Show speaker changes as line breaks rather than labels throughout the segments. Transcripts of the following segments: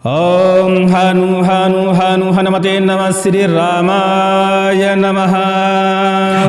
ओम हनु हनु हनु हनुमते नमः श्री रामाय नमः।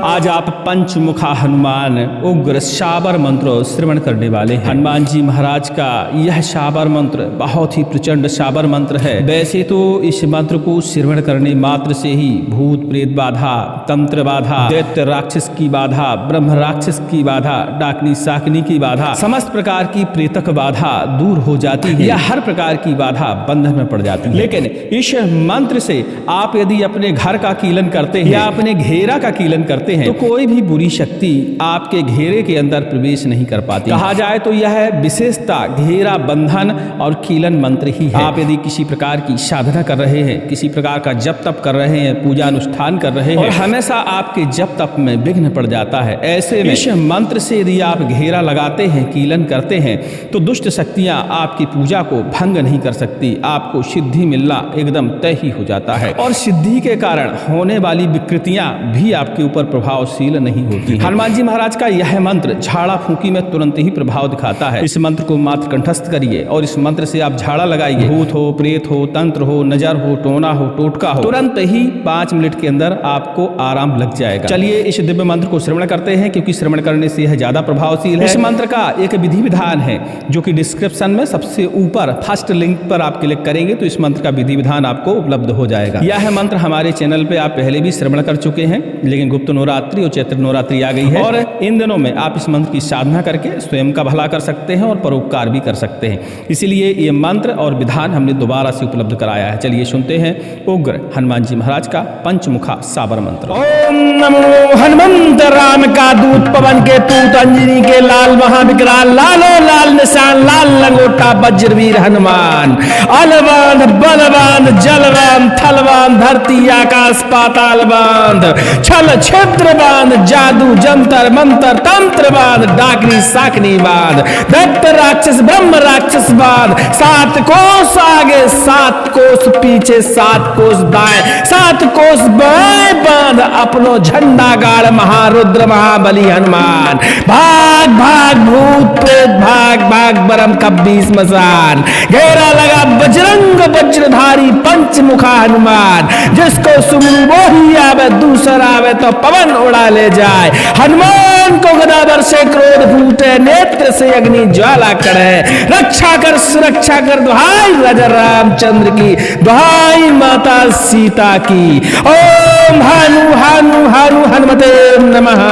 आज आप पंचमुखा हनुमान उग्र शाबर मंत्र श्रवण करने वाले हैं। हनुमान जी महाराज का यह शाबर मंत्र बहुत ही प्रचंड शाबर मंत्र है। वैसे तो इस मंत्र को श्रवण करने मात्र से ही भूत प्रेत बाधा, तंत्र बाधा, दैत्य राक्षस की बाधा, ब्रह्म राक्षस की बाधा, डाकनी साकनी की बाधा, समस्त प्रकार की प्रेतक बाधा दूर हो जाती है या हर प्रकार की बाधा बंधन में पड़ जाती है। लेकिन इस मंत्र से आप यदि अपने घर का कीलन करते हैं या अपने घेरा का कीलन करते हैं तो कोई भी बुरी शक्ति आपके घेरे के अंदर प्रवेश नहीं कर पाती। कहा जाए तो यह विशेषता घेरा बंधन और कीलन मंत्र ही है। आप यदि किसी प्रकार की साधना कर रहे हैं, किसी प्रकार का जप तप कर रहे हैं, पूजा अनुष्ठान कर रहे हैं और हमेशा आपके जप तप में विघ्न पड़ जाता है, ऐसे में इस मंत्र से यदि आप घेरा लगाते हैं, कीलन करते हैं तो दुष्ट शक्तियां आपकी पूजा को भंग नहीं कर सकती। आपको सिद्धि मिलना एकदम तय ही हो जाता है और सिद्धि के कारण होने वाली विकृतियां भी आपके ऊपर प्रभावशील नहीं होती। हनुमान जी महाराज का यह मंत्र झाड़ा फूंकी में तुरंत ही प्रभाव दिखाता है। इस मंत्र को मात्र कंठस्थ करिए और इस मंत्र से आप झाड़ा लगाइए। भूत हो, प्रेत हो, तंत्र हो, नजर हो, टोना हो, टोटका हो, तुरंत ही 5 मिनट के अंदर आपको आराम लग जाएगा। चलिए इस दिव्य मंत्र को श्रवण करते हैं, क्योंकि श्रवण करने से यह ज्यादा प्रभावशील है। इस मंत्र का एक विधि विधान है जो कि डिस्क्रिप्शन में सबसे ऊपर फर्स्ट लिंक पर आप क्लिक करेंगे तो इस मंत्र का विधि विधान आपको उपलब्ध हो जाएगा। यह मंत्र हमारे चैनल पे आप पहले भी श्रवण कर चुके हैं, लेकिन गुप्त नवरात्रि और चैत्र नवरात्रि आ गई है और इन दिनों में आप इस मंत्र की साधना करके स्वयं का भला कर सकते हैं और परोपकार भी कर सकते हैं। इसीलिए ये मंत्र और विधान हमने दोबारा से उपलब्ध कराया है। चलिए सुनते हैं उग्र हनुमान जी महाराज का पंचमुखा साबर मंत्र। ओम नमो हनुमंत राम का दूत पवन के पूत अंजनी के लाल महाविकराल लालो लाल निशान लाल लंगोटा वज्रवीर हनुमान अलवान बलवान जलवान थलवान धरती आकाश पाताल बांध छल क्षेत्र बांध जादू जंतर मंतर तंत्र बांध डाकनी साकनी बांध दैत्य राक्षस ब्रह्म राक्षस बांध 7 कोस आगे 7 कोस पीछे 7 कोस दाएं 7 कोस बाएं बांध अपनो झंडा गाड़ महारुद्र महाबली हनुमान भाग भाग भूत प्रेत भाग भाग बरम कब्बी स्मशान घेरा लगा बजरंग वज्रधारी पंचमुखा हनुमान जिसको सुमरू वो ही आवे दूसरा आवे तो पवन उड़ा ले जाए। हनुमान को गदा बरसे क्रोध फूटे नेत्र से अग्नि ज्वाला करे रक्षा कर सुरक्षा कर दुहाई राजा रामचंद्र की दुहाई माता सीता की। ओम हनु हनु हनु हनुमते नमः।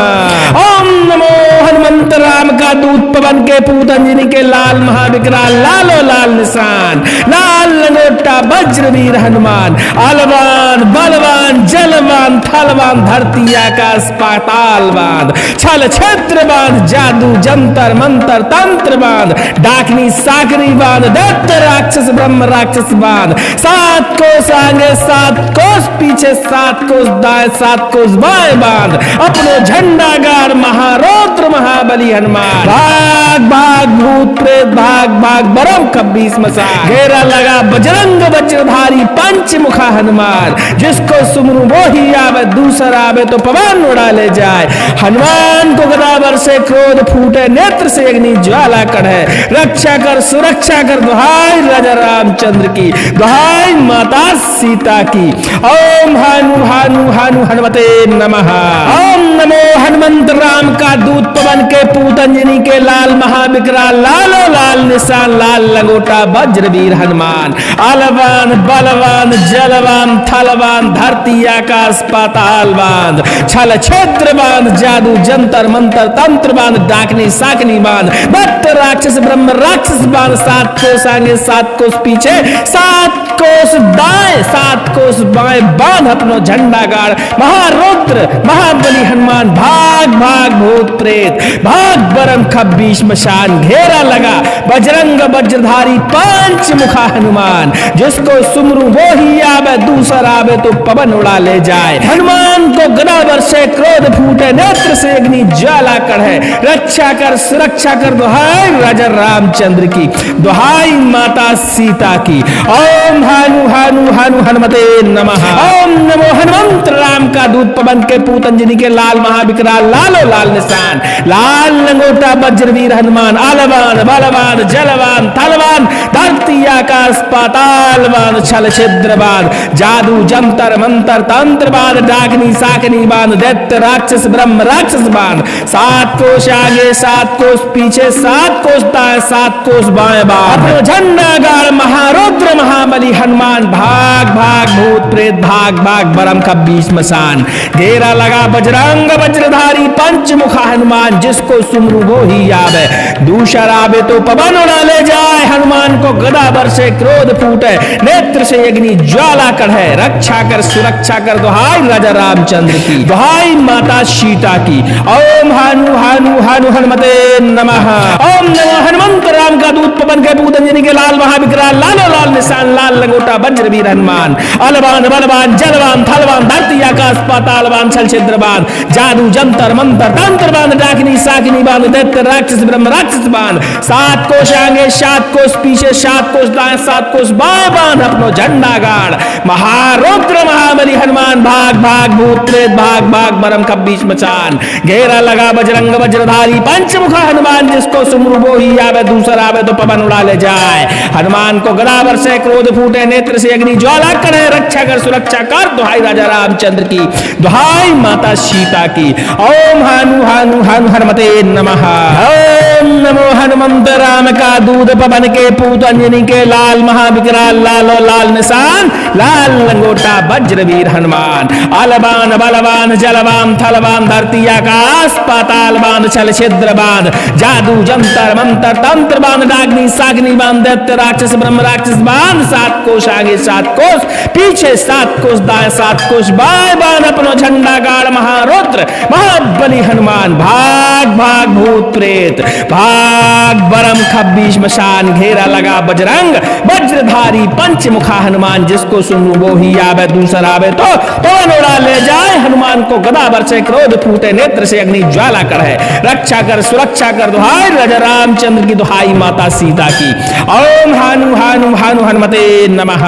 ओम नमो हनुमंत राम का दूत पवन के पूत अंजनी के लाल महाविकराल लालो लाल निशान लाल लंगोटा वज्रवीर हनुमान अलवान बलवान जलवान थलवान धरती आकाश पाताल बांध छल क्षेत्र बांध जादू जंतर मंतर तंत्र बांध डाकनी साकनी बांध दैत्य राक्षस ब्रह्म राक्षस बांध 7 कोस आगे 7 कोस पीछे 7 कोस दाएं 7 कोस बाएं बांध अपने झंडा गाड़ महारुद्र महाबली हनुमान भाग भाग भूत प्रेत भाग भाग बरम कब्बी स्मशान घेरा लगा बजरंग वज्रधारी पंचमुखा हनुमान जिसको सुमरू वो ही आवे दूसरा आवे तो पवन उड़ा ले जाए। हनुमान को गदा बरसे क्रोध फूटे नेत्र से अग्नि ज्वाला कढ़े रक्षा कर सुरक्षा कर दुहाई राजा रामचंद्र की दुहाई माता सीता की। ओम हनु हनु हनु हनुमते नमः। ओम नमो हनुमंत राम का दूत पवन के पूत अंजनी के लाल महाविकराल लालो लाल निशान लाल लंगोटा वज्रवीर हनुमान अलवान बलवान जलवान थलवान धरती आकाश पाताल बांध छल क्षेत्र बांध जादू जंतर मंतर तंत्र बांध डाकनी साकनी बांध दैत्य राक्षस ब्रह्म राक्षस बांध 7 कोस आगे 7 कोस पीछे 7 कोस दाएं 7 कोस बाएं बांध अपनो झंडा गाड़ महारुद्र महाबली हनुमान भाग भाग भूत प्रेत भाग बरम कब्बी स्मशान घेरा लगा बजरंग वज्रधारी पंचमुखा हनुमान जिसको सुमरू वो ही आवे दूसरा आवे तो पवन उड़ा ले जाए। हनुमान को गदा बरसे क्रोध फूटे नेत्र से अग्नि ज्वाला कढ़े रक्षा कर सुरक्षा कर दुहाई राजा रामचंद्र की दुहाई माता सीता की। ओम हनु हनु हनु हनुमते नमः। ओम नमो हनुमंत राम का दूत पवन के पूत अंजनी के लाल महाविकराल लालो लाल निशान लाल लंगोटा वज्रवीर हनुमान अलवान बलवान जलवान थलवान धरती आकाश पाताल पाताल बांध छल छिद्र बांध जादू जंतर मंतर तंत्र बांध डाकनी साकनी बांध दैत्य राक्षस ब्रह्म राक्षस बांध 7 कोष आगे 7 कोष पीछे 7 कोष दाएं 7 कोष बाएं बांध अपनो झंडा गाड़ महारुद्र महाबली हनुमान भाग भाग भूत प्रेत भाग भाग बरम कब्बी श्मशान घेरा लगा बजरंग वज्रधारी पंचमुखा हनुमान जिसको सुमरू वो ही आवे दूषर आवे तो पवन उड़ा ले जाए हनुमान को गदा बरसे क्रोध फूटे नेत्र से अग्नि ज्वाला कढ़े रक्षा कर सुरक्षा कर दुहाई राजा रामचंद्र की दुहाई माता सीता की ओम हानु हानु हानु हनुमते नमः ओम नमो हनुमंत राम का दूत पवन के पूत अंजनी के लाल महाविकराल लालो लाल निशान लाल लंगोटा वज्रवीर हनुमान अलवान बलवान जलवान थलवान धरती आकाश पातालवान छल छिद्रवान जादू जंतर मंतर तंत्र बांध डाकनी साकनी बांध दैत्य राक्षस ब्रह्म राक्षस बांध 7 कोष आगे 7 कोष पीछे 7 कोष दाएं 7 कोष बाएं बांध अपनो झंडा गाड़ महारुद्र महाबली हनुमान भाग भाग भूत प्रेत भाग भाग बरम कब्बी श्मशान घेरा लगा बजरंग वज्रधारी पंचमुखा हनुमान जिसको सुमरू वो ही आवे दूसरा आवे तो पवन उड़ा ले जाए हनुमान को गदा बरसे क्रोध फूटे नेत्र से अग्नि ज्वाला करे रक्षा कर सुरक्षा कर दुहाई राजा रामचंद्र की दुहाई माता सीता की ओम हानु हानु हानु हनुमते नमः ओम नमो हनुमंत राम का दूध पवन के पूत अंजनी के लाल महाविकराल लालो लाल निशान लाल लंगोटा वज्रवीर हनुमान अलवान बलवान जलवान थलवान धरती आकाश पाताल बांध छल छिद्र बांध जादू जंतर मंतर तंत्र बांध डाग्नि साग्नि बांध दैत्य राक्षस ब्रह्म राक्षस बांध 7 कोष आगे 7 कोष पीछे 7 कोष दाएं 7 कोष बाएं बांध अपनो झंडा गाड़ महारुद्र महाबली हनुमान भाग भाग भूत प्रेत भाग बरम कब्बी श्मशान घेरा लगा बजरंग वज्रधारी पंचमुखा हनुमान जिसको सुनू वो ही आवे दूसरा आवे तो पवन उड़ा ले जाए हनुमान को गदा बरसे क्रोध फूटे नेत्र से अग्नि ज्वाला करे रक्षा कर सुरक्षा कर दुहाई राजा रामचंद्र की दुहाई माता सीता की ओम हानु हानु हानु हनुमते नमः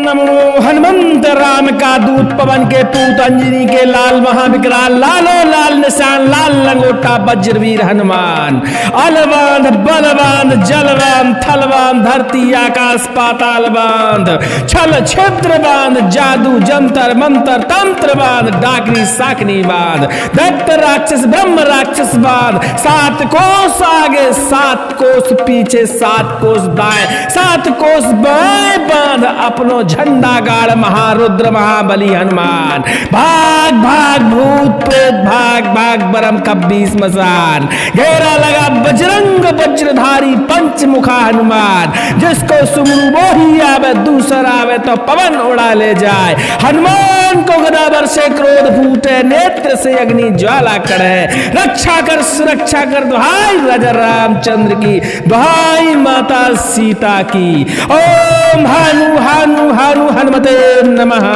नमो हनुमंत राम का दूत पवन के पूत अंजनी के लाल महाविकराल लालो लाल निशान लाल लंगोटा वज्रवीर हनुमान अलवान बलवान जलवान थलवान धरती आकाश पाताल बांध छल छिद्र बांध जादू जंतर मंतर तंत्र बांध डाकनी साकनी बांध दैत्य राक्षस ब्रह्म राक्षस बांध 7 कोष आगे 7 कोष पीछे 7 कोष दाएं 7 कोष बाएं बांध अपनो झंडा गाड़ महारुद्र महाबली हनुमान भाग भाग भूत प्रेत भाग भाग बरम कब्बी श्मशान घेरा लगा बजरंग वज्रधारी पंचमुखा हनुमान जिसको सुमरू वो ही आवे दूसरा आवे तो पवन उड़ा ले जाए हनुमान को गदा बरसे क्रोध फूटे नेत्र से अग्नि ज्वाला करे रक्षा कर सुरक्षा कर दुहाई राजा रामचंद्र की दुहाई माता सीता की ओम हानु हानु हानु हनुमते नमः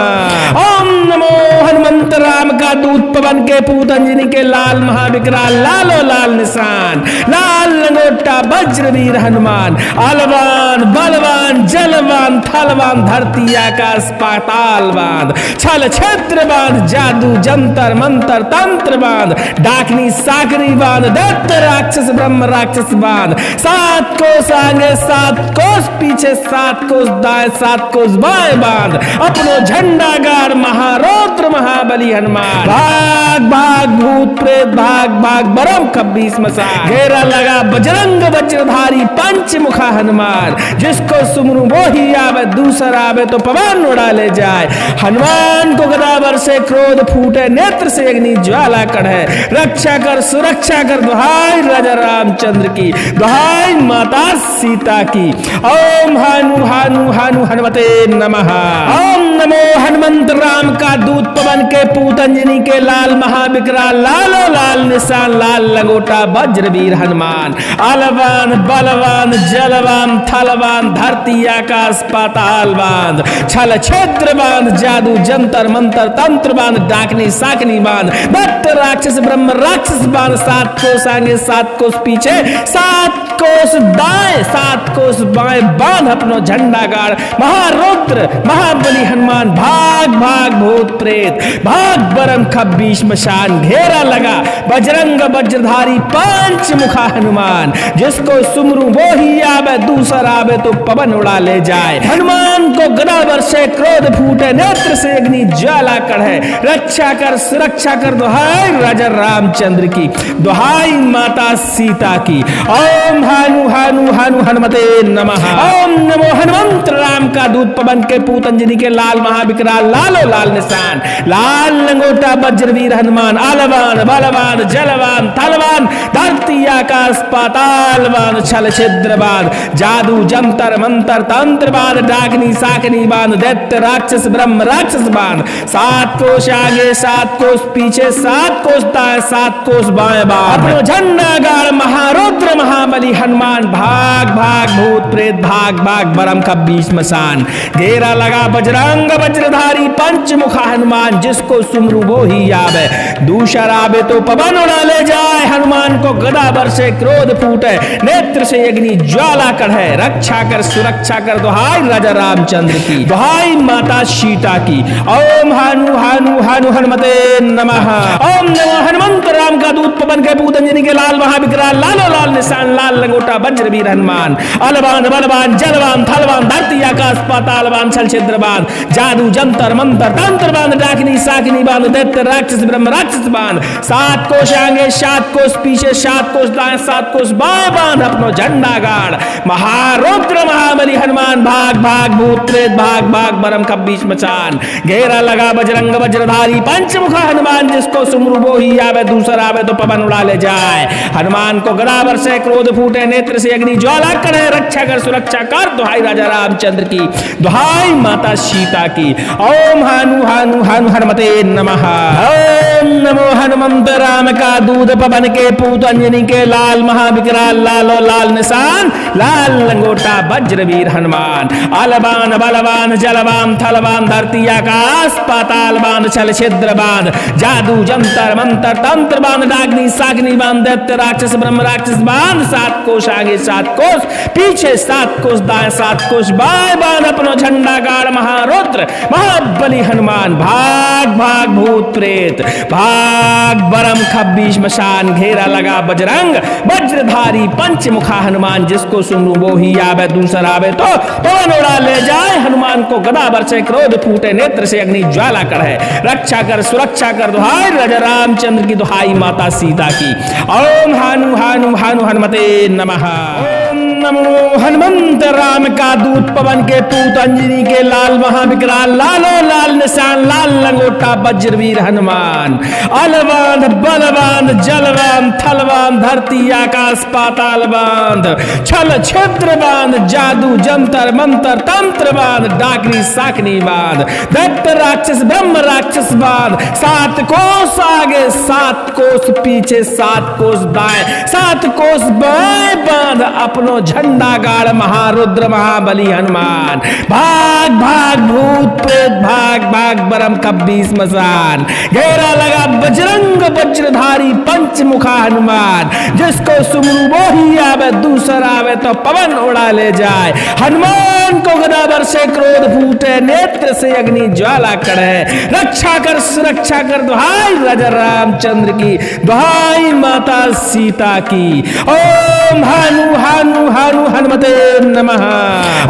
ओम नमो हनुमंत राम का दूत पवन के पूत अंजनी के लाल महाविकराल लालो लाल निशान लाल लंगोटा वज्रवीर हनुमान अलवान बलवान जलवान थलवान धरती आकाश पाताल बांध छल छिद्र बांध जादू जंतर मंतर तंत्र बांध डाकनी साकनी बांध दैत्य राक्षस ब्रह्म राक्षस बांध 7 कोष आगे 7 कोष पीछे 7 कोष दाएं 7 कोष बाएं बांध अपनो झंडा गाड़ महारुद्र महाबली हनुमान भाग भाग भूत प्रेत भाग भाग बरम कब्बी श्मशान घेरा लगा बजरंग वज्रधारी पंचमुखा हनुमान जिसको सुमरू वो ही आवे दूसरा आवे तो पवन उड़ा ले जाए हनुमान को गदा बरसे क्रोध फूटे नेत्र से अग्नि ज्वाला कढ़े रक्षा कर सुरक्षा कर दुहाई राजा रामचंद्र की दुहाई माता सीता की ओम हानु हानु हानु हनुमते नमः ओम नमो हनुमंत राम का दूत पवन के पूत अंजनी के लाल महाविकराल लालो लाल निशान लाल लंगोटा वज्रवीर हनुमान अलवान बलवान जलवान थलवान धरती आकाश पाताल बांध छल छिद्र बांध जादू जंतर मंतर तंत्र बांध डाकनी साकनी बांध दैत्य राक्षस ब्रह्म राक्षस बांध 7 कोष आगे 7 कोष पीछे 7 कोष दाएं 7 कोष बाएं बांध अपनो झंडा गाड़ महारुद्र महाबली हनुमान भाग भाग भूत प्रेत भाग बरम कब्बी श्मशान घेरा लगा बजरंग वज्रधारी पंचमुखा हनुमान जिसको सुमरू वो ही आवे दूसरा आवे तो पवन उड़ा ले जाए हनुमान गदा वर्षे क्रोध फूटे नेत्र से अग्नि ज्वाला कढ़े रक्षा कर सुरक्षा कर दुहाई राजा रामचंद्र की दुहाई माता सीता की। ओम हानु हानु हानु हनुमते नमः। ओम नमो हनुमंत राम का दूत पवन के पूत अंजनी के लाल महाविकराल लालो लाल निशान लाल लंगोटा वज्रवीर हनुमान आलवान बलवान जलवान थलवान धरती आकाश पातालवान छल छिद्रवान जादू जंतर मंतर तंत्रवान डाकनी साकनी बान दैत्य राक्षस ब्रह्म राक्षस बान 7 कोष आगे 7 कोष पीछे 7 कोष दाएं 7 कोष बाएं बान अपनो झंडा गाड़ महारुद्र महाबली हनुमान भाग भाग भूत प्रेत भाग भाग बरम का बीच मसान घेरा लगा बजरंग वज्रधारी पंचमुखा हनुमान जिसको सुमरू वो ही आवे दूसर आवे तो पवन उड़ा ले जाए हनुमान को गदा बरसे क्रोध फूटे नेत्र से अग्नि ज्वाला कढ़े रक्षा कर सुरक्षा कर दुहाई राजा रामचंद्र की दुहाई माता सीता की। ओम हानु हानु हानु हनुमते नमः। ओम नमो हनुमंत राम का दूत पवन के पूत अंजनी के लाल महाविकराल लालो लाल निशान लाल लंगोटा वज्रवीर हनुमान अलवान बलवान जलवान थलवान धरती आकाश पातालवान छल छिद्रवान जादू जंतर मंतर तंत्रवान डाकनी साकनी बान दैत्य राक्षस ब्रह्म राक्षस बान 7 कोष आगे 7 कोष पीछे 7 कोष दाएं 7 कोष बाएं बान अपनो झंडा गाड़ महारुद्र महाबली हनुमान भाग भाग भूत प्रेत भाग भाग बरम का बीच मचान घेरा लगा बजरंग वज्रधारी पंचमुखा हनुमान जिसको सुमरू वो ही आवे दूसरा आवे तो पवन उड़ा ले जाए हनुमान को गदा बरसे क्रोध फूटे नेत्र से अग्नि ज्वाला करे रक्षा कर सुरक्षा कर दुहाई राजा रामचंद्र की दुहाई माता सीता की। ओम हानु हानु हानु हनुमते नमः। ओम नमो हनुमंत राम का दूत पवन के पूत अंजनी के लाल महाविकराल लालो लाल निशान लाल लंगोटा वज्रवीर हनुमान अलवान बलवान जलवान थलवान धरती आकाश पाताल बांध छल छिद्र बांध जादू जंतर मंतर तंत्र बांध डाग्नि साग्नि बांध दैत्य राक्षस ब्रह्म राक्षस बांध 7 कोष आगे 7 कोष पीछे 7 कोष दाएं 7 कोष बाएं बांध अपनो झंडा गाड़ महारुद्र महाबली हनुमान भाग भाग भूत प्रेत भाग बरम खब्बीश मशान घेरा लगा बजरंग वज्रधारी पंचमुखा हनुमान जिसको सुनू वो ही आवे दूसरा आवे तो पवन उड़ा ले जाए हनुमान को गदा बरसे क्रोध फूटे नेत्र से अग्नि ज्वाला कढ़े रक्षा कर सुरक्षा कर दुहाई राजा रामचंद्र की दुहाई माता सीता की। ओम हानु हानु हानु हनुमते नमः। ओम नमो हनुमंत राम का दूत पवन के पूत अंजनी के लाल महाविकराल लालो लाल निशान लाल लंगोटा वज्रवीर हनुमान अलवान बलवान जलवान थलवान धरती आकाश पाताल बांध छल छिद्र बांध जादू जंतर मंतर तंत्र बांध डाकनी साकनी बांध दैत्य राक्षस ब्रह्म राक्षस बांध 7 कोष आगे 7 कोष पीछे 7 कोष दाएं 7 कोष बाएं बांध अपनो झंडा गाड़ महारुद्र महाबली हनुमान भाग भाग भूत प्रेत भाग भाग बरम कब्बीस मसान घेरा लगा बजरंग वज्रधारी पंचमुखा हनुमान जिसको सुमरू वो ही आवे दूसरा आवे तो पवन उड़ा ले जाए हनुमान को गदा बरसे क्रोध फूटे नेत्र से अग्नि ज्वाला कढ़े रक्षा कर सुरक्षा कर दुहाई राजा रामचंद्र की दुहाई माता सीता की। ओम हानु हानु हानु हनुमते नमः।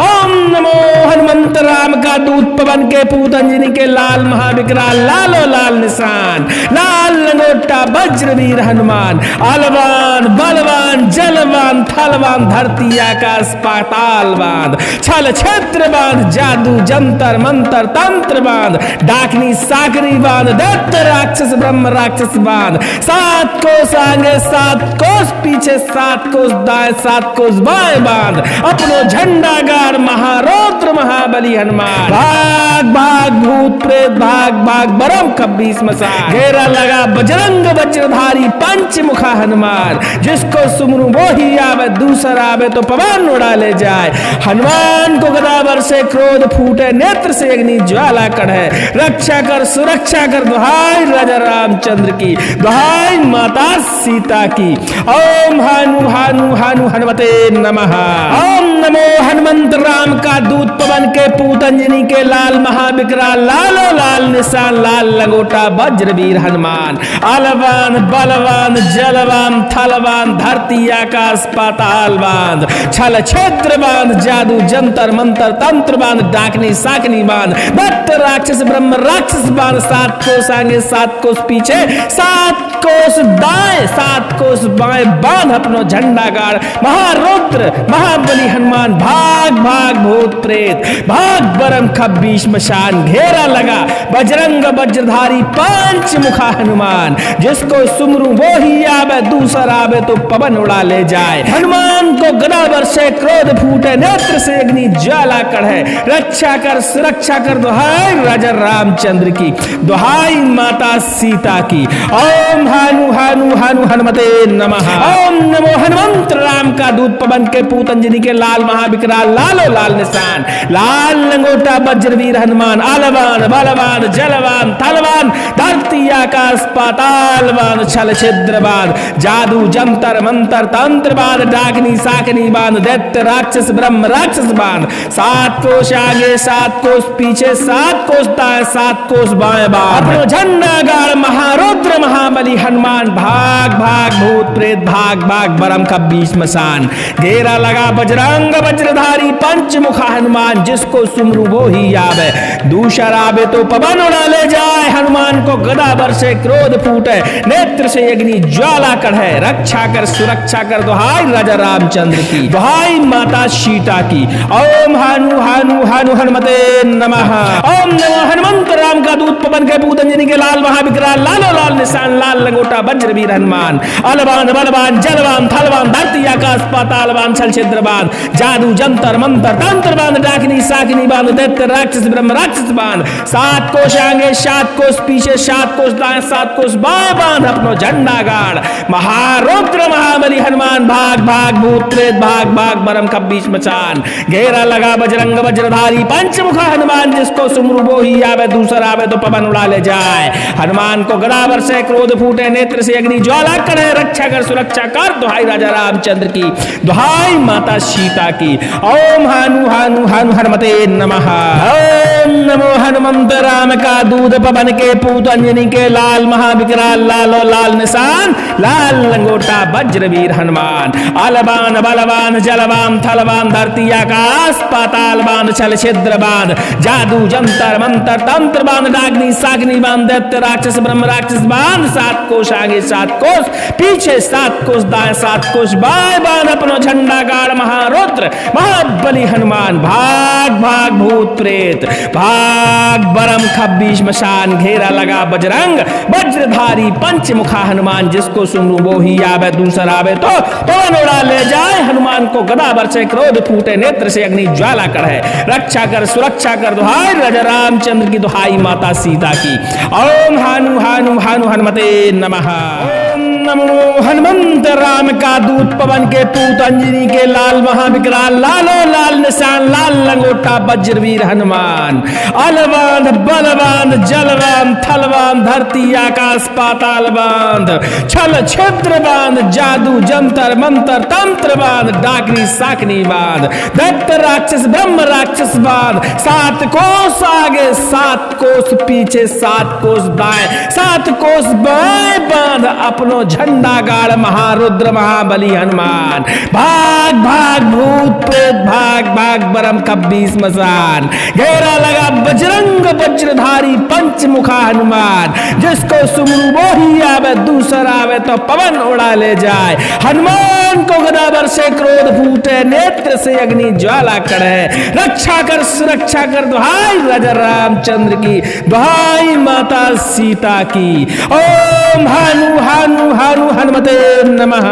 ओम नमो हनुमंत राम का दूत पवन के पूत अंजनी के लाल महाविकराल लालो लाल निशान लाल लंगोटा वज्रवीर हनुमान अलवान बलवान जलवान थलवान धरती आकाश पाताल बांध छल छिद्र बांध जादू जंतर मंतर तंत्र बांध डाकनी साकनी बांध दैत्य राक्षस ब्रह्म राक्षस बांध 7 कोष आगे 7 कोष पीछे 7 कोष दाएं 7 कोष बाएं बांध अपनो झंडा गाड़ महारुद्र महाबली हनुमान भाग भाग भूत प्रेत भाग भाग बरम कब्बीस मसान घेरा लगा बजरंग वज्रधारी पंचमुखा हनुमान जिसको सुमरू वो ही आवे दूसरा आवे तो पवन उड़ा ले जाए हनुमान को गदा बरसे क्रोध फूटे नेत्र से अग्नि ज्वाला कढ़े रक्षा कर सुरक्षा कर दुहाई राजा रामचंद्र की दुहाई माता सीता की। ओम हानु हानु हानु हनुमते नमः। ओम नमो हनुमंत राम का दूत पवन के पूत अंजनी के लाल महाविकराल लालो लाल निशान लाल लंगोटा वज्रवीर हनुमान। अलवान बलवान जलवान थलवान धरती आकाश पाताल बांध छल क्षेत्र बांध जादू जंतर मंतर तंत्र बांध डाकनी साकनी बांध दत्त राक्षस ब्रह्म राक्षस बांध 7 कोस आगे 7 कोस पीछे 7 कोस दाएं 7 कोस बाएं बांध अपनो झंडा गाड़ महारुद्र महाबली हनुमान भाग भाग भूत प्रेत भाग बरम खब्बी श्मशान घेरा लगा बजरंग वज्रधारी पंचमुखा हनुमान। जिसको सुमरू वो ही आवे दूसरा आवे तो पवन उड़ा ले जाए। हनुमान को गदा बरसे क्रोध फूटे नेत्र से अग्नि ज्वाला कढ़े रक्षा कर सुरक्षा कर दुहाई राजा रामचंद्र की दुहाई माता सीता की। ओम हानु हानु हानु हनुमते नमः। ओम नमो हनुमंत राम का दूत पवन के पूत अंजनी के लाल महाविकराल लालो लाल निशान लाल लंगोटा वज्रवीर हनुमान। अलवान बलवान जलवान थलवान धरती आकाश पातालवान छल छिद्रवान जादू जंतर मंतर तंत्रवान डाकनी साकनी बांध दैत्य राक्षस ब्रह्म राक्षस बांध 7 कोस आगे 7 कोस पीछे 7 कोस दाएं 7 कोस बाएं बांध अपनो झंडा गाड़ महारुद्र महाबली हनुमान भाग भाग भूत प्रेत भाग भाग बरम खब्बी श्मशान घेरा लगा बजरंग वज्रधारी पंचमुखा हनुमान। जिसको सुमरू वो ही आवे दूसरा आवे तो पवन उड़ा ले जाए। हनुमान को गदा बरसे क्रोध फूटे नेत्र से अग्नि ज्वाला कढ़े रक्षा कर सुरक्षा कर दुहाई राजा रामचंद्र की दुहाई माता सीता की। ओम हानु हानु हानु हनुमते नमः। ओम नमो हनुमंत राम का दूत पवन के पूत अंजनी के लाल महाविकराल लालो लाल निशान लाल लंगोटा वज्रवीर हनुमान। अलवान बलवान जलवान थलवान धरती आकाश पातालवान छल छिद्रवान जादू जंतर मंतर तंत्र बांध डाकनी साकनी बांध दैत्य राक्षस ब्रह्म राक्षस बांध 7 कोस आगे 7 कोस पीछे 7 कोस दाएं 7 कोस बाएं बांध अपनो झंडा गाड़ महारुद्र महाबली हनुमान भाग भाग भूत प्रेत भाग भाग बरम खब्बी श्मशान घेरा लगा बजरंग वज्रधारी पंचमुखा हनुमान। जिसको सुमरू वो ही आवे दूसरा आवे तो पवन उड़ा ले जाए। हनुमान को गदा बरसे क्रोध फूटे नेत्र से अग्नि ज्वाला करे रक्षा कर सुरक्षा कर दुहाई राजा रामचंद्र की दुहाई माता सीता की। ओम हानु हानु हानु हनुमते नमः। ओम नमो हनुमंत राम का दूत पवन के पूत अंजनी के लाल महाविकराल लालो लाल निशान लाल लंगोटा वज्रवीर हनुमान। अलवान बलवान जलवान थलवान धरती आकाश पाताल बांध छल छिद्र बांध जादू जंतर मंतर तंत्र बांध डाकनी साकनी बांध दैत्य राक्षस ब्रह्म राक्षस बांध 7 कोस आगे 7 कोस पीछे 7 कोस दाएं 7 कोस बाएं बांध अपनो झंडा गाड़ महारुद्र महाबली हनुमान भाग भाग भूत प्रेत भाग बरम खब्बी श्मशान घेरा लगा बजरंग वज्रधारी पंचमुखा हनुमान। जिसको सुनू वो ही आवे दूसरा आवे तो पवन उड़ा ले जाए। हनुमान को गदा बरसे क्रोध फूटे नेत्र से अग्नि ज्वाला कढ़े रक्षा कर सुरक्षा कर दुहाई राजा रामचंद्र की दुहाई माता सीता की। ओम हानु हानु हानु हनुमते नमः। ओम नमो हनुमंत राम का दूत पवन के पूत अंजनी के लाल महाविकराल लालो लाल निशान लाल लंगोटा वज्रवीर हनुमान। अलवान बलवान जलवान थलवान धरती आकाश पाताल बांध छल छिद्र बांध जादू जंतर मंतर तंत्र बांध डाकनी साकनी बांध दैत्य राक्षस ब्रह्म राक्षस बांध 7 कोस आगे 7 कोस पीछे 7 कोस दाएं 7 कोस बाएं बांध अपनो झंडा गाड़ महारुद्र महाबली हनुमान भाग भाग भूत प्रेत भाग भाग बरम खब्बी श्मशान घेरा लगा बजरंग वज्रधारी पंचमुखा हनुमान। जिसको सुमरू वो ही आवे दूसरा आवे तो पवन उड़ा ले जाए। हनुमान को गदा बरसे क्रोध फूटे नेत्र से अग्नि ज्वाला कढ़े रक्षा कर सुरक्षा कर दुहाई राजा रामचंद्र की दुहाई माता सीता की। ओम हानु हानु हानु हनुमते नमः।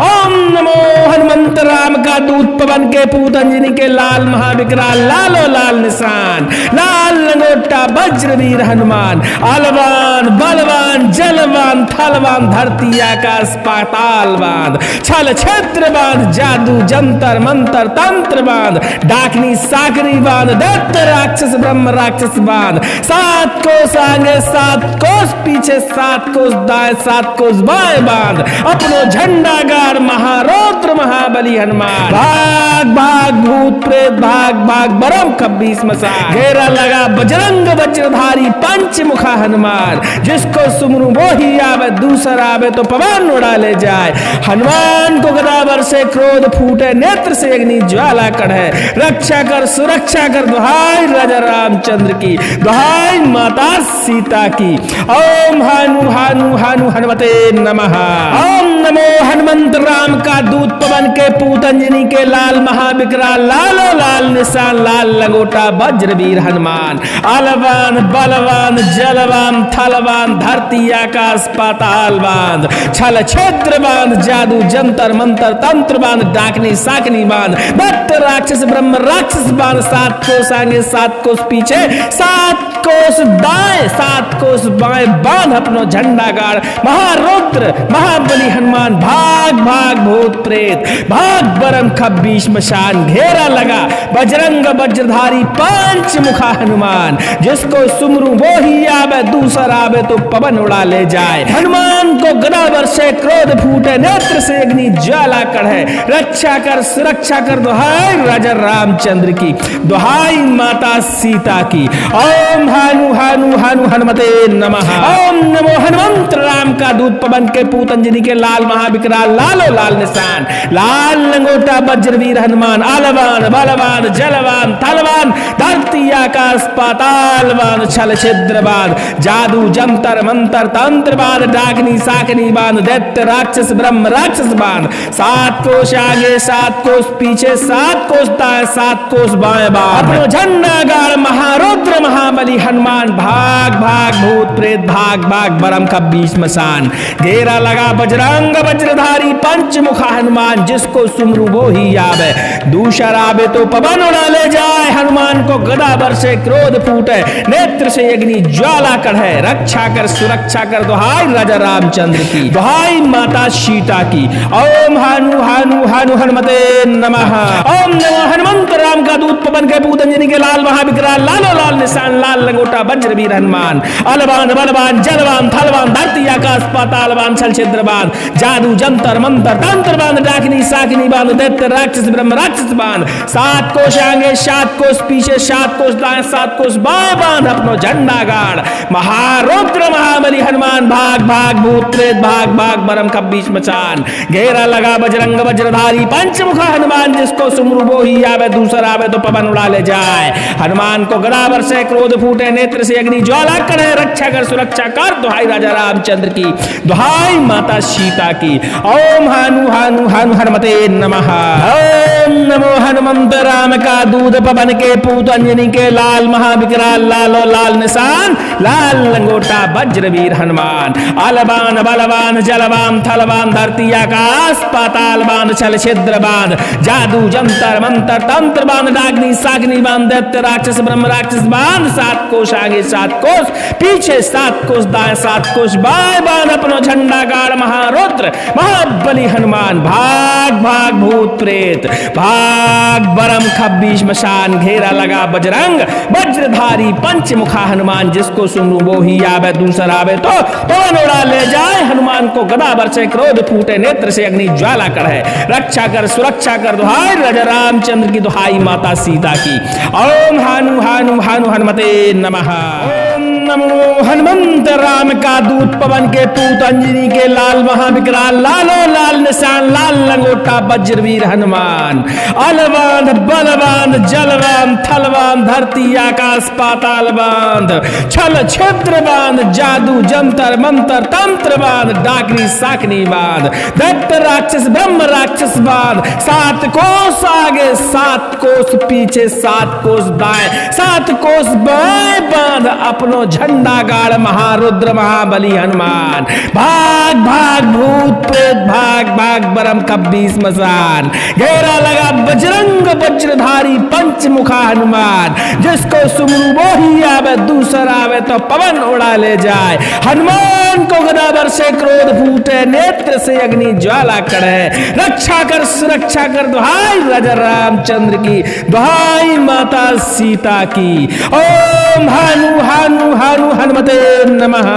ओम नमो हनुमंत राम का दूत पवन के पूत अंजनी के लाल महाविकराल लालो लाल निशान लाल लंगोटा वज्रवीर हनुमान। अलवान बलवान जलवान थलवान धरती आकाश पाताल बांध छल छल छिद्र बांध, जादू जंतर मंतर तंत्र बांध, डाकनी साकनी बांध, दैत्य राक्षस ब्रह्म राक्षस बांध, 7 कोस आगे 7 कोस पीछे, 7 कोस दाएं 7 कोस बाएं बांध, अपनो झंडा गाड़ महारौद्र महाबली हनुमान। भाग भाग भूत प्रेत भाग भाग बरम खब्बी स्मशान, घेरा लगा बजरंग वज्रधारी पंचमुखा हनुमान, जिसको सुमरू वो ही आवे, दूसरा आवे तो पवन उड़ा ले जाए। हनुमान को गदा बरसे, क्रोध फूटे, नेत्र से अग्नि ज्वाला कढ़े, रक्षा कर सुरक्षा कर, दुहाई राजा रामचंद्र की, दुहाई माता सीता की। ओम हानु हानु हानु हनुमते नमः। ओम नमो हनुमंत राम का दूत, पवन के पूत, अंजनी के लाल, महाविकराल लालो लाल निशान, लाल लंगोटा वज्रवीर हनुमान, अलवान बलवान जलवान थलवान, धरती आकाश पाताल बांध, छल छिद्र बांध, जादू जंतर मंतर तंत्र बांध, डाकनी साकनी बांध, दैत्य राक्षस ब्रह्म राक्षस बांध, 7 कोस आगे 7 कोस पीछे, 7 कोस दाएं 7 कोस बाएं बांध, अपनो झंडा गाड़ महारौद्र महाबली हनुमान। भाग भाग भूत प्रेत भाग बरम खब्बी श्मशान, घेरा लगा बजरंग वज्रधारी पंचमुखा हनुमान, जिसको सुमरू वो ही आवे, दूसरा आवे तो पवन उड़ा ले जाए। हनुमान को गदा बरसे, क्रोध फूटे, नेत्र से अग्नि ज्वाला कढ़े, रक्षा कर सुरक्षा कर, दुहाई राजा रामचंद्र की, दुहाई माता सीता की। ओम हानु हानु हानु हनुमते नमः। ओम नमो हनुमंत राम का दूत, पवन के पूत, अंजनी के लाल, महाविकराल लालो लाल निशान, लाल लंगोटा वज्रवीर हनुमान, आलवान बलवान जलवान थलवान, धरती आकाश पाताल बांध, छल छिद्र बांध, जादू जंतर मंतर तंत्र बांध, डाकनी साकनी बांध, दैत्य राक्षस ब्रह्म राक्षस बांध, 7 कोस आगे 7 कोस पीछे, 7 कोस दाएं 7 कोस बाएं बांध, अपनो झंडा गाड़ महारौद्र महाबली हनुमान। भाग भाग भूत प्रेत भाग भाग बरम खब्बी श्मशान, घेरा लगा बजरंग वज्रधारी पंचमुखा हनुमान, जिसको सुमरू वो ही आवे, दूसरा आवे तो पवन उड़ा ले जाए। हनुमान को गदा बरसे, क्रोध फूटे, नेत्र से अग्नि ज्वाला कढ़े, रक्षा कर सुरक्षा कर, दुहाई राजा रामचंद्र की, दुहाई माता सीता की। ओम हानु हानु हानु हनुमते नमः। ओम नमो हनुमंत राम का दूत, पवन के पूत, अंजनी के लाल, महाविकराल लालो लाल निशान, लाल लंगोटा वज्रवीर हनुमान, अलवान बलवान जलवान थलवान, धरती आकाश पाताल बांध, छल छिद्र बांध, जादू जंतर मंतर तंत्र बांध, डाकनी साकनी बांध, दैत्य राक्षस ब्रह्म राक्षस बांध, 7 कोस आगे 7 कोस पीछे, 7 कोस दाएं 7 कोस बाएं बांध, अपनो झंडा गाड़ महारौद्र महाबली हनुमान। भाग भाग भूत प्रेत भाग भाग बरम खब्बी श्मशान, घेरा लगा बजरंग वज्रधारी पंचमुखा हनुमान, जिसको सुमरू वो ही आवे, दूसरा आवे तो पवन उड़ा ले जाए। हनुमान को गदा बरसे, क्रोध फूटे, नेत्र से अग्नि ज्वाला कढ़े, रक्षा कर सुरक्षा कर, दुहाई राजा रामचंद्र की, दुहाई माता सीता की। ओम हानु हानु हानु हनुमते नमः। ओम नमो हनुमंत राम का दूत, पवन के पूत, अंजनी के लाल, महाविकराल लालो लाल निशान, लाल लंगोटा वज्रवीर हनुमान, अलवान बलवान जलवान थलवान, धरती आकाश पाताल बांध, छल छिद्र बांध, जादू जंतर मंतर तंत्र बांध, डाकनी साकनी बांध, दैत्य राक्षस ब्रह्म राक्षस बांध, 7 कोस आगे 7 कोस पीछे, 7 कोस दाएं 7 कोस बाएं बांध, अपनो झंडा गाड़ महारौद्र महाबली हनुमान। भाग भाग भूत प्रेत भाग बरम खब्बी श्मशान, घेरा लगा बजरंग वज्रधारी पंचमुखा हनुमान, जिसको सुमरू वो ही आवे, दूसरा आवे तो पवन उड़ा ले जाए। हनुमान को गदा बरसे, क्रोध फूटे, नेत्र से अग्नि ज्वाला कढ़े, रक्षा कर सुरक्षा कर, दुहाई राजा रामचंद्र की, दुहाई माता सीता की। ओम हानु हानु हानु हनुमते नमः। ओम नमो हनुमंत राम का दूत, पवन के पूत, अंजनी के लाल, महाविकराल लालो लाल निशान, लाल लंगोटा वज्रवीर हनुमान, अलवान बलवान जलवान थलवान, धरती आकाश पाताल बांध, छल छिद्र बांध, जादू जंतर मंतर तंत्र बांध, डाकनी साकनी बांध, दैत्य राक्षस ब्रह्म राक्षस बांध, 7 कोस आगे 7 कोस पीछे, 7 कोस दाएं 7 कोस बाएं बांध अपनो झंडा गाड़ महारुद्र महाबली हनुमान। भाग भाग भूत प्रेत भाग भाग बरम कब्बी स्मशान। घेरा लगा बजरंग वज्रधारी पंचमुखा हनुमान। जिसको सुमरू वो ही आवे, दूसरा आवे तो पवन उड़ा ले जाए। हनुमान को गदावर से क्रोध फूटे, नेत्र से अग्नि ज्वाला कढ़े। रक्षा कर सुरक्षा कर दुहाई राजा रामचंद्र की, दुहाई माता सीता की। ओम हानु हानु हानु हनुमते नमः।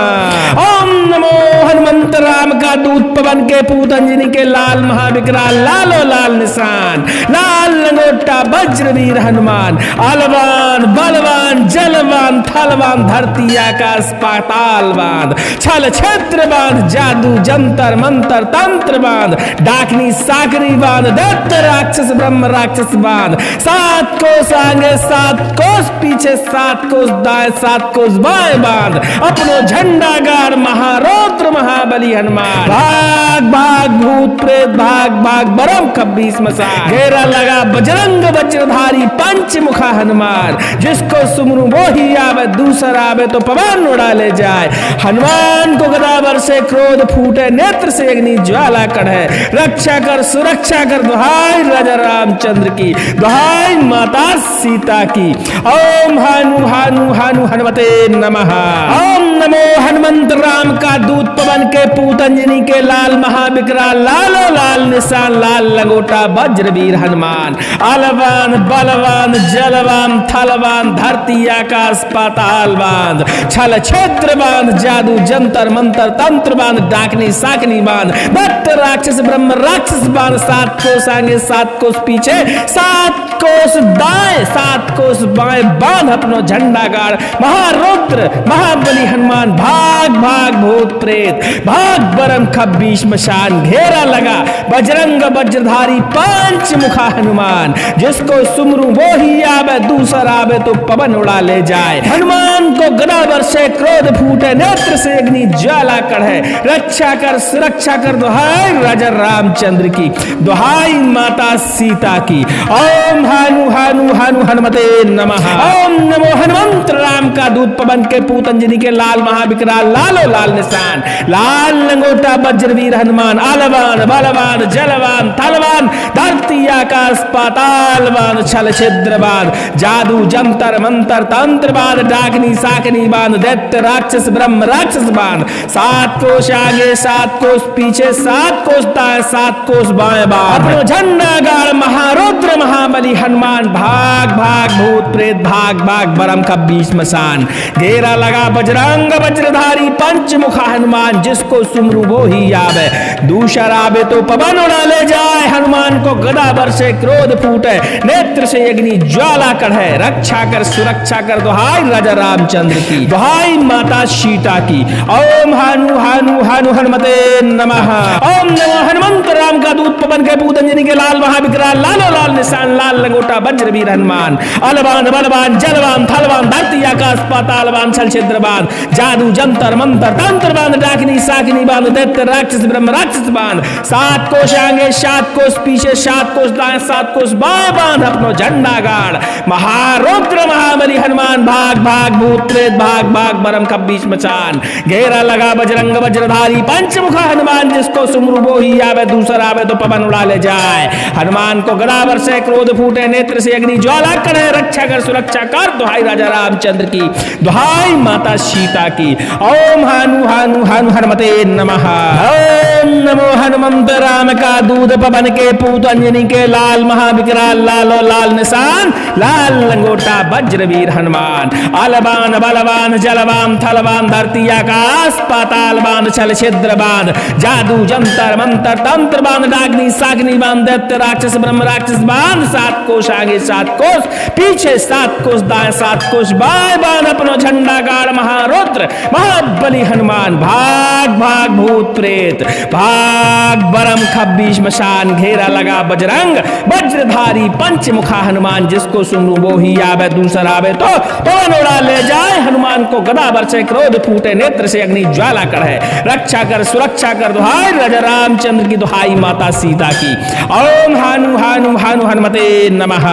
ओम नमो हनुमंत राम का दूत पवन के पूत अंजनी के लाल महाविकराल लालो लाल निशान। लाल लंगोटा वज्रवीर हनुमान। आलवान बलवान जलवान थलवान धरती आकाश पाताल बांध। छल क्षेत्र बांध जादू जंतर मंतर तंत्र बांध। डाकनी साकरी बांध दैत्य राक्षस ब्रह्म राक्षस बांध। 7 कोस आगे 7 कोस पीछे 7 कोस दाएं 7 कोस बाएं बांध। अपनो झंडा गाड़ महारुद्र महाबली हनुमान। भाग भाग भूत प्रेत भाग भाग बरम कब्बी स्मशान। घेरा लगा बजरंग वज्रधारी पंचमुखा हनुमान। जिसको सुमरू वो ही आवे, दूसरा आवे तो पवन उड़ा ले जाए। हनुमान को गदावर से क्रोध फूटे, नेत्र से अग्नि ज्वाला कढ़े। रक्षा कर सुरक्षा कर दुहाई राजा रामचंद्र की, दुहाई माता सीता की। ओम हानु हानु हानु हनुमते नमः। ओम नमो हनुमंत राम का दूत पवन के पूत अंजनी के लाल महाविकराल लालो लाल निशान। लाल लंगोटा वज्रवीर हनुमान। आलवान बलवान जलवान थलवान धरती आकाश पाताल बांध। छल क्षेत्र बांध जादू जंतर मंतर तंत्र बांध। डाकनी साकनी बांध दैत्य राक्षस ब्रह्म राक्षस बांध। 7 कोस आगे 7 कोस पीछे 7 कोस दाएं 7 कोस बाएं बांध। अपनो झंडा गाड़ महारुद्र महाबली हनुमान। भाग भाग भूत प्रेत भाग बरम कब्बी स्मशान। घेरा लगा बजरंग वज्रधारी पंचमुखा हनुमान। जिसको सुमरू वो ही आवे, दूसरा आवे तो पवन उड़ा ले जाए। हनुमान को गदावर से क्रोध फूटे, नेत्र से अग्नि ज्वाला कढ़े। रक्षा कर सुरक्षा कर दुहाई राजा रामचंद्र की, दुहाई माता सीता की। ओम हानु हानु हानु हनुमते नमः। ओम नमो हनुमंत राम का दूत पवन के पूत अंजनी के लाल महाविकराल लालो लाल निशान। लाल लंगोटा वज्रवीर हनुमान। आलवान बलवान जलवान थलवान धरती आकाश पाताल बांध। छल छिद्र बांध जादू जंतर मंतर तंत्र बांध। डाकनी साकनी बांध दैत्य राक्षस ब्रह्म राक्षस बांध। 7 कोस आगे 7 कोस पीछे 7 कोस दाएं 7 कोस बाएं बांध। अपनो झंडा गाड़ महारुद्र महाबली हनुमान। भाग भाग भूत प्रेत भाग भाग बरम कब्बी स्मशान। घेरा लगा बजरंग वज्रधारी पंचमुखा हनुमान। जिसको सुमरू वो ही आवे, दूसरा आवे तो पवन उड़ा ले जाए। हनुमान को गदावर से क्रोध फूटे, नेत्र से अग्नि ज्वाला कढ़े। रक्षा कर सुरक्षा कर दुहाई राजा रामचंद्र की, दुहाई माता सीता की। ओम हानु हानु हानु हनुमते नमः। ओम नमो हनुमंत राम का दूत पवन के पूत अंजनी के लाल महाविकराल लालो लाल निशान। लाल लंगोटा वज्रवीर हनुमान। अलवान बलवान जलवान थलवान धरती आकाश पाताल बांध। छल छिद्र बांध जादू जंतर मंतर तंत्र बांध। डाकनी साकनी बांध दैत्य राक्षस ब्रह्म राक्षस बांध। 7 कोस आगे 7 कोस पीछे 7 कोस दाएं 7 कोस बाएं बांध। अपनो झंडा गाड़ महारुद्र महाबली हनुमान। भाग भाग भूत प्रेत भाग भाग बरम कब्बी स्मशान। घेरा लगा बजरंग वज्रधारी पंचमुखा हनुमान। जिसको सुमरू वो ही आवे, दूसरा आवे तो पवन उड़ा ले जाए। हनुमान को गदावर से क्रोध फूटे, नेत्र से अग्नि ज्वाला कढ़े। रक्षा कर सुरक्षा कर दुहाई राजा रामचंद्र की, दुहाई माता सीता की। ओम हानु हानु हानु हनुमते नमः। ओम नमो हनुमंत राम का दूत पवन के पूत अंजनी के लाल महाविकराल लालो लाल निशान। लाल लंगोटा वज्रवीर हनुमान। आलवान बलवान जलवान थलवान धरती आकाश पाताल बांध। छल छिद्र बांध जादू जंतर मंतर तंत्र बांध। डाकनी साकनी बांध दैत्य राक्षस ब्रह्म राक्षस बांध। 7 कोस आगे 7 कोस पीछे 7 कोस दाएं 7 कोस बाएं बांध। अपनो झंडा गाड़ महारुद्र महाबली हनुमान। भाग भाग भूत प्रेत भाग बरम कब्बी स्मशान। घेरा लगा बजरंग वज्रधारी पंचमुखा हनुमान। जिसको सुमरू वो ही आवे, दूसरा आवे तो पवन उड़ा ले जाए। हनुमान को गदावर से क्रोध फूटे, नेत्र से अग्नि ज्वाला कढ़े। रक्षा कर सुरक्षा कर दुहाई राजा रामचंद्र की, दुहाई माता सीता की। ओम हानु हानु हानु हनुमते नमः।